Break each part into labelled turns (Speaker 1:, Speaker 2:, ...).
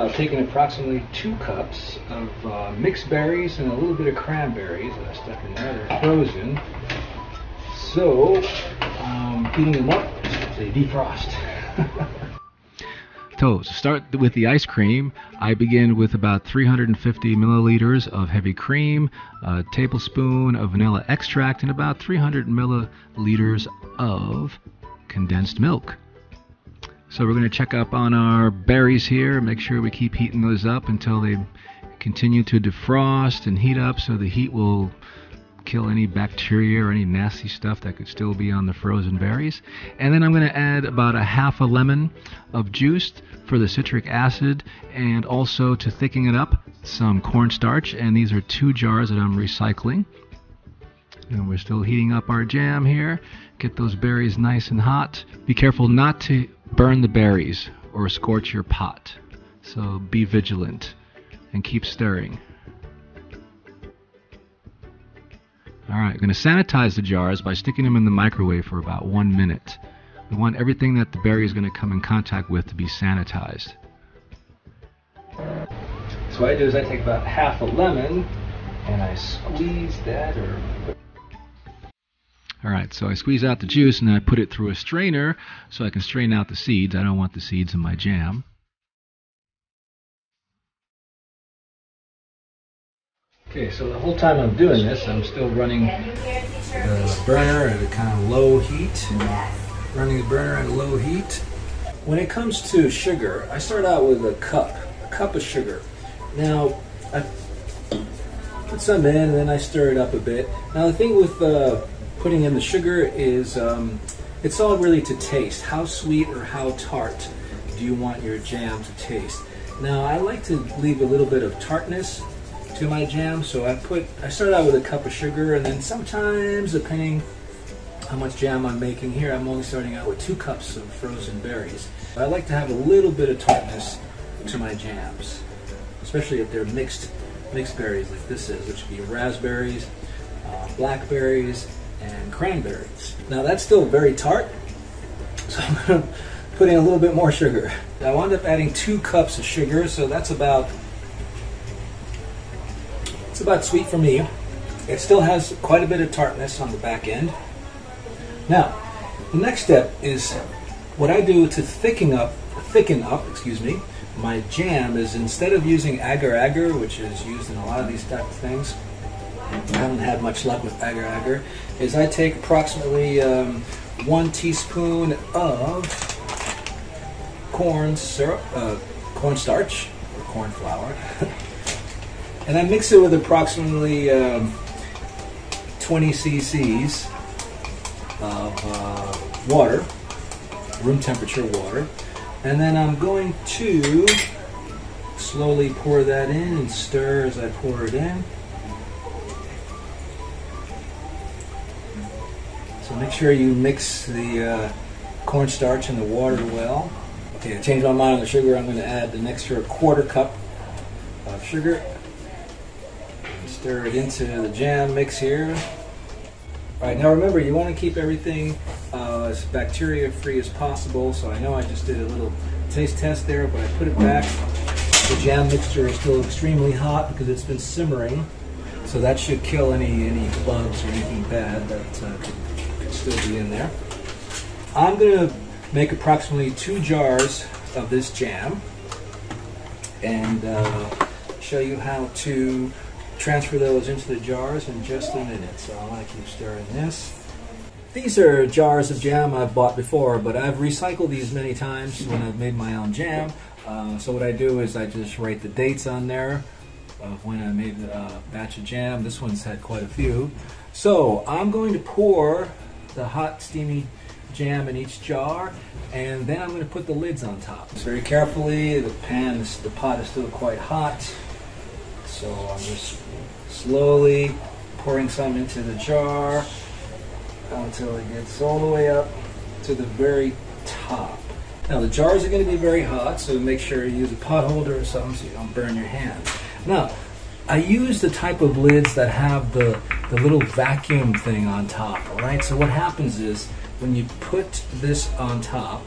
Speaker 1: I've taken approximately 2 cups of mixed berries and a little bit of cranberries that I stuck in there. They're frozen. So, heating them up, they defrost.
Speaker 2: So, to start with the ice cream, I begin with about 350 milliliters of heavy cream, a tablespoon of vanilla extract, and about 300 milliliters of condensed milk. So we're going to check up on our berries here, make sure we keep heating those up until they continue to defrost and heat up, so the heat will kill any bacteria or any nasty stuff that could still be on the frozen berries. And then I'm going to add about a half a lemon of juice for the citric acid, and also to thicken it up, some cornstarch. And these are 2 jars that I'm recycling. And we're still heating up our jam here. Get those berries nice and hot. Be careful not to burn the berries or scorch your pot. So be vigilant and keep stirring. Alright, I'm going to sanitize the jars by sticking them in the microwave for about 1 minute. We want everything that the berry is going to come in contact with to be sanitized.
Speaker 1: So what I do is I take about half a lemon and I squeeze that.
Speaker 2: Alright, so I squeeze out the juice and I put it through a strainer so I can strain out the seeds. I don't want the seeds in my jam.
Speaker 1: Okay, so the whole time I'm doing this, I'm still running the burner at a kind of low heat. Running the burner at a low heat. When it comes to sugar, I start out with a cup of sugar. Now, I put some in and then I stir it up a bit. Now the thing with putting in the sugar is it's all really to taste. How sweet or how tart do you want your jam to taste? Now I like to leave a little bit of tartness to my jam, so I start out with a cup of sugar, and then sometimes, depending how much jam I'm making here, I'm only starting out with 2 cups of frozen berries. I like to have a little bit of tartness to my jams, especially if they're mixed berries like this is, which would be raspberries, blackberries, and cranberries. Now that's still very tart, so I'm going to put in a little bit more sugar. I wound up adding 2 cups of sugar, so that's about sweet for me. It still has quite a bit of tartness on the back end. Now, the next step is what I do to thicken up, my jam is, instead of using agar-agar, which is used in a lot of these type of things, I haven't had much luck with agar-agar, is I take approximately 1 teaspoon of cornstarch, or corn flour, and I mix it with approximately 20 cc's of water, room temperature water, and then I'm going to slowly pour that in and stir as I pour it in. So make sure you mix the cornstarch and the water well. Okay, to change my mind on the sugar, I'm going to add an extra 1/4 cup of sugar. Stir it into the jam mix here. Alright, now remember, you want to keep everything as bacteria free as possible, so I know I just did a little taste test there, but I put it back. The jam mixture is still extremely hot because it's been simmering, so that should kill any bugs or anything bad that could still be in there. I'm going to make approximately 2 jars of this jam and show you how to transfer those into the jars in just a minute. So I want to keep stirring this. These are jars of jam I've bought before, but I've recycled these many times when I've made my own jam. So what I do is I just write the dates on there of when I made a batch of jam. This one's had quite a few. So I'm going to pour the hot, steamy jam in each jar, and then I'm going to put the lids on top. Just very carefully. The pot is still quite hot, so I'm just slowly pouring some into the jar until it gets all the way up to the very top. Now the jars are going to be very hot, so make sure you use a pot holder or something so you don't burn your hands. Now, I use the type of lids that have the little vacuum thing on top, alright? So what happens is, when you put this on top,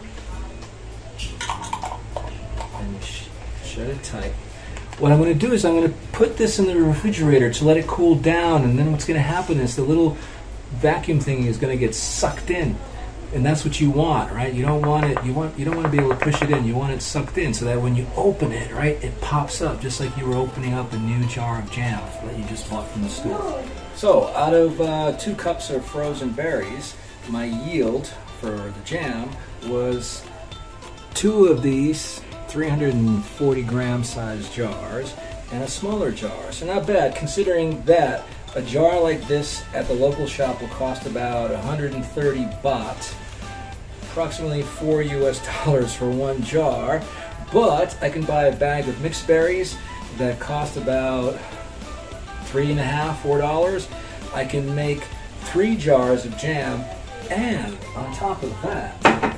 Speaker 1: and you shut it tight. What I'm going to do is I'm going to put this in the refrigerator to let it cool down, and then what's going to happen is the little vacuum thing is going to get sucked in, and that's what you want, right? You don't want it. You don't want to be able to push it in. You want it sucked in so that when you open it, right, it pops up just like you were opening up a new jar of jam that you just bought from the store. So out of 2 cups of frozen berries, my yield for the jam was 2 of these 340 gram size jars and a smaller jar. So not bad, considering that a jar like this at the local shop will cost about 130 baht, approximately $4 US for 1 jar. But I can buy a bag of mixed berries that cost about $3.50, $4. I can make 3 jars of jam, and on top of that,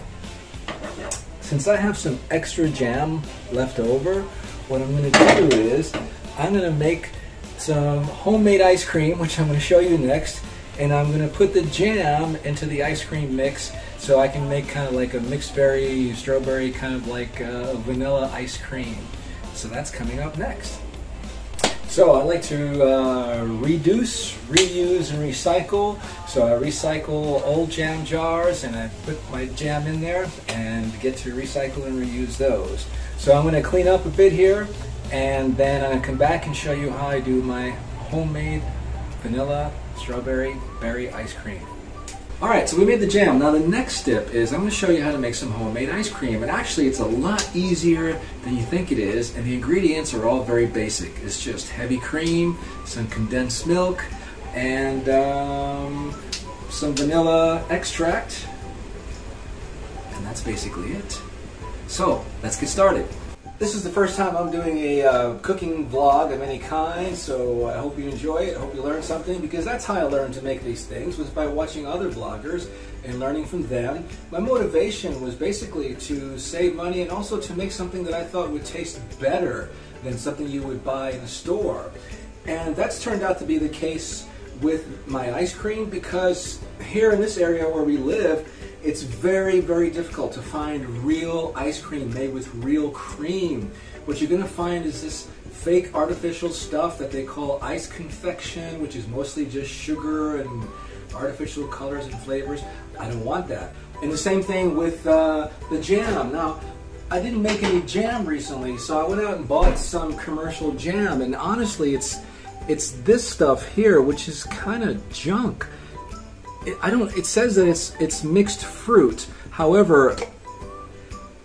Speaker 1: since I have some extra jam left over, what I'm going to do is I'm going to make some homemade ice cream, which I'm going to show you next, and I'm going to put the jam into the ice cream mix so I can make kind of like a mixed berry, strawberry, kind of like vanilla ice cream. So that's coming up next. So I like to reduce, reuse, and recycle. So I recycle old jam jars and I put my jam in there and get to recycle and reuse those. So I'm going to clean up a bit here, and then I'm going to come back and show you how I do my homemade vanilla strawberry berry ice cream. Alright, so we made the jam. Now the next step is I'm going to show you how to make some homemade ice cream. And actually it's a lot easier than you think it is, and the ingredients are all very basic. It's just heavy cream, some condensed milk, and some vanilla extract. And that's basically it. So, let's get started. This is the first time I'm doing a cooking vlog of any kind, so I hope you enjoy it. I hope you learn something, because that's how I learned to make these things, was by watching other vloggers and learning from them. My motivation was basically to save money and also to make something that I thought would taste better than something you would buy in a store. And that's turned out to be the case with my ice cream, because here in this area where we live, it's very, very difficult to find real ice cream made with real cream. What you're going to find is this fake artificial stuff that they call ice confection, which is mostly just sugar and artificial colors and flavors. I don't want that. And the same thing with the jam. Now, I didn't make any jam recently, so I went out and bought some commercial jam, and honestly, it's this stuff here, which is kind of junk. It says that it's mixed fruit. However,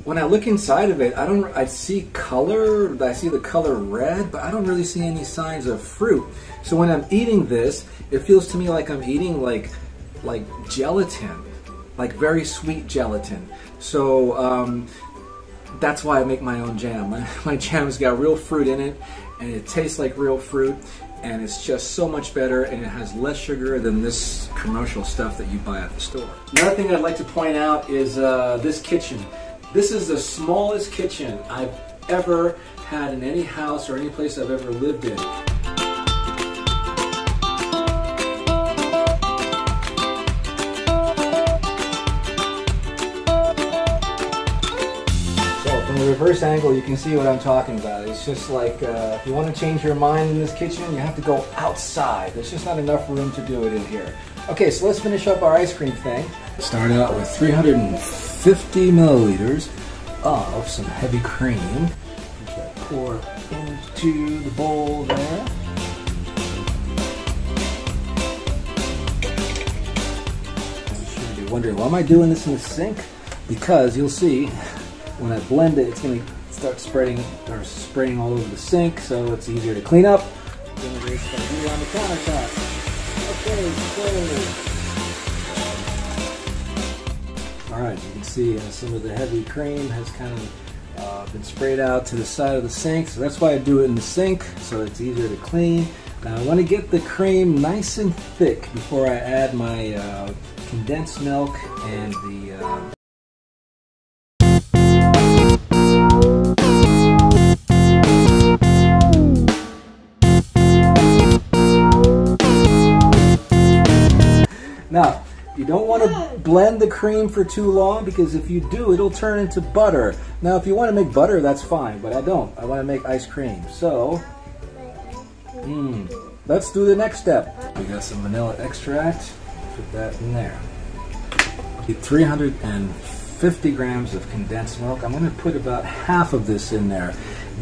Speaker 1: when I look inside of it, I see color. I see the color red, but I don't really see any signs of fruit. So when I'm eating this, it feels to me like I'm eating like gelatin, like very sweet gelatin. So that's why I make my own jam. My jam's got real fruit in it, and it tastes like real fruit. And it's just so much better, and it has less sugar than this commercial stuff that you buy at the store. Another thing I'd like to point out is this kitchen. This is the smallest kitchen I've ever had in any house or any place I've ever lived in. From the reverse angle, you can see what I'm talking about. It's just like, if you want to change your mind in this kitchen, you have to go outside. There's just not enough room to do it in here. Okay, so let's finish up our ice cream thing. Start out with 350 milliliters of some heavy cream, which I pour into the bowl there. You should be wondering, why am I doing this in the sink? Because you'll see, when I blend it, it's going to start spreading or spraying all over the sink, so it's easier to clean up. Then we're going to do it on the countertop. Okay, so. Alright, you can see some of the heavy cream has kind of been sprayed out to the side of the sink, so that's why I do it in the sink, so it's easier to clean. Now I want to get the cream nice and thick before I add my condensed milk and the Now, You don't want to blend the cream for too long, because if you do, it'll turn into butter. Now, if you want to make butter, that's fine, but I don't. I want to make ice cream. So, let's do the next step. We got some vanilla extract. Put that in there. 350 grams of condensed milk. I'm going to put about half of this in there.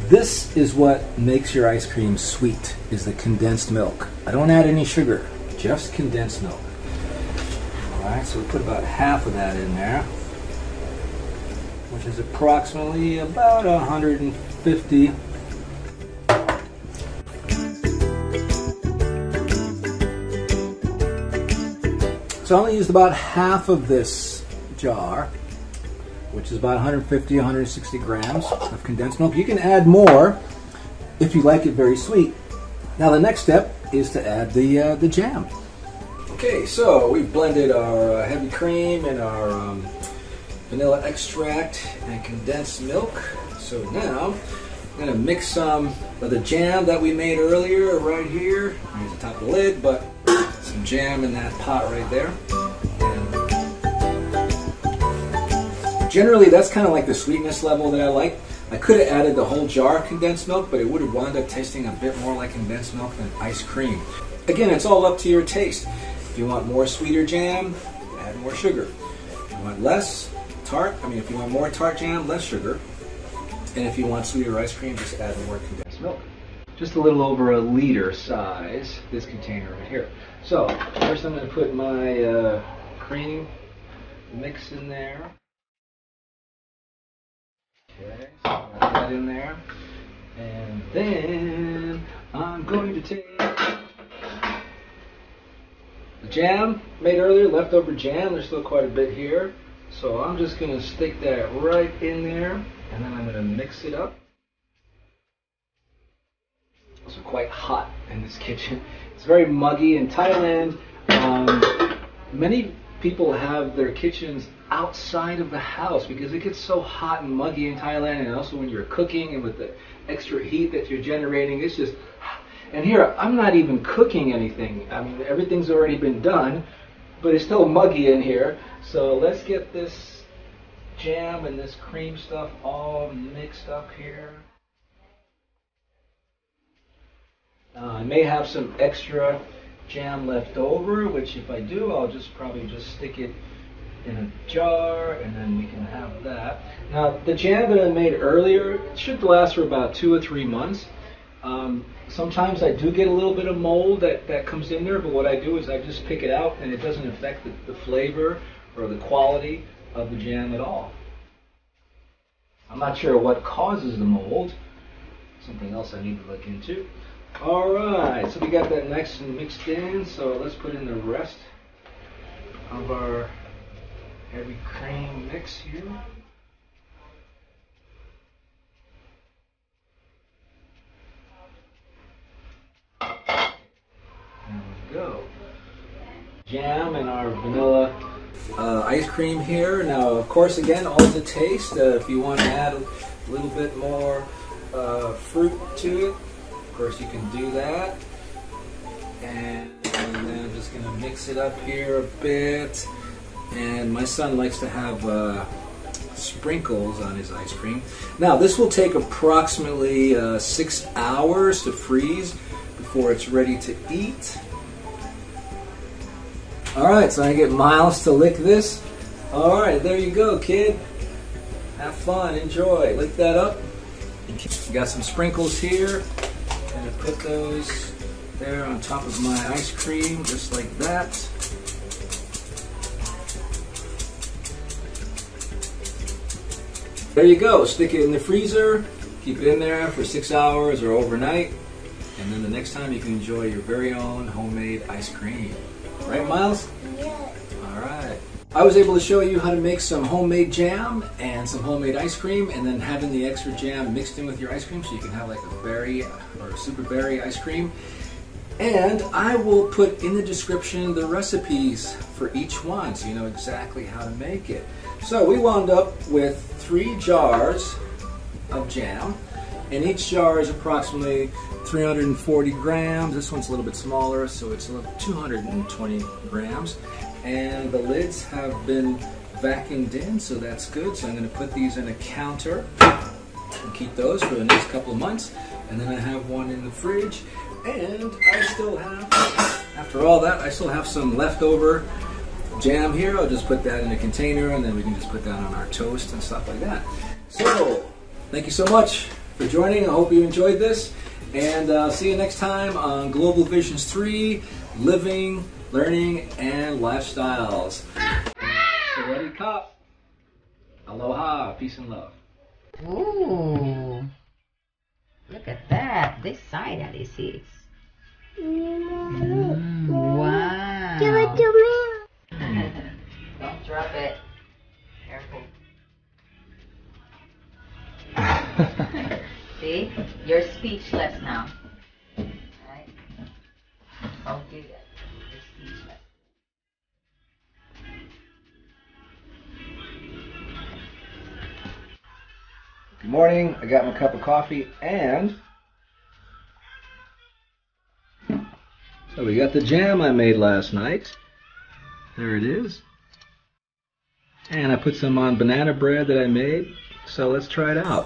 Speaker 1: This is what makes your ice cream sweet, is the condensed milk. I don't add any sugar, just condensed milk. Alright, so we put about half of that in there, which is approximately about 150. So I only used about half of this jar, which is about 150, 160 grams of condensed milk. You can add more if you like it very sweet. Now the next step is to add the jam. Okay, so we've blended our heavy cream and our vanilla extract and condensed milk. So now I'm going to mix some of the jam that we made earlier right here. Here's the top of the lid, but some jam in that pot right there. Generally, that's kind of like the sweetness level that I like. I could have added the whole jar of condensed milk, but it would have wound up tasting a bit more like condensed milk than ice cream. Again, it's all up to your taste. If you want more sweeter jam, add more sugar. If you want less tart, if you want more tart jam, less sugar. And if you want sweeter ice cream, just add more condensed milk. Just a little over 1 liter size, this container right here. So, first I'm going to put my cream mix in there. Okay, so I'm going to put that in there. And then I'm going to take the jam made earlier, leftover jam. There's still quite a bit here. So I'm just going to stick that right in there. And then I'm going to mix it up. It's quite hot in this kitchen. It's very muggy in Thailand. Many people have their kitchens outside of the house because it gets so hot and muggy in Thailand, and also when you're cooking and with the extra heat that you're generating, it's just... And here, I'm not even cooking anything. Everything's already been done, but it's still muggy in here. So let's get this jam and this cream stuff all mixed up here. I may have some extra jam left over, which if I do, I'll probably just stick it in a jar, and then we can have that. Now, the jam that I made earlier, it should last for about 2 or 3 months. Sometimes I do get a little bit of mold that comes in there, but what I do is I just pick it out, and it doesn't affect the flavor or the quality of the jam at all. I'm not sure what causes the mold. Something else I need to look into. Alright, so we got that nice and mixed in, so let's put in the rest of our heavy cream mix here. There we go. Jam and our vanilla ice cream here. Now, of course, again, all to taste. If you want to add a little bit more fruit to it, of course you can do that. And then I'm just going to mix it up here a bit. And my son likes to have sprinkles on his ice cream. Now, this will take approximately 6 hours to freeze before it's ready to eat. Alright, so I get Miles to lick this. Alright, there you go, kid. Have fun, enjoy. Lick that up. Got some sprinkles here. I'm going to put those there on top of my ice cream, just like that. There you go. Stick it in the freezer. Keep it in there for 6 hours or overnight. And then the next time you can enjoy your very own homemade ice cream. Right, Miles?
Speaker 3: Yeah.
Speaker 1: Alright. I was able to show you how to make some homemade jam and some homemade ice cream, and then having the extra jam mixed in with your ice cream so you can have like a berry or a super berry ice cream. And I will put in the description the recipes for each one so you know exactly how to make it. So we wound up with 3 jars of jam, and each jar is approximately 340 grams. This one's a little bit smaller, so it's 220 grams. and the lids have been vacuumed in, so that's good. So I'm going to put these in a counter and keep those for the next couple of months. And then I have one in the fridge, and I still have, after all that, I still have some leftover jam here. I'll just put that in a container, and then we can just put that on our toast and stuff like that. So, thank you so much for joining. I hope you enjoyed this, and see you next time on Global Visions 3, Living, Learning, and Lifestyles. Sawadee Kap. Aloha, peace and love.
Speaker 3: Ooh, look at that. This side of these seeds. Wow.
Speaker 4: Give it to me.
Speaker 3: Don't drop it. Careful. See? You're speechless now. Right? Don't do that. You're speechless.
Speaker 1: Good morning. I got my cup of coffee, and so we got the jam I made last night. There it is. And I put some on banana bread that I made. So let's try it out.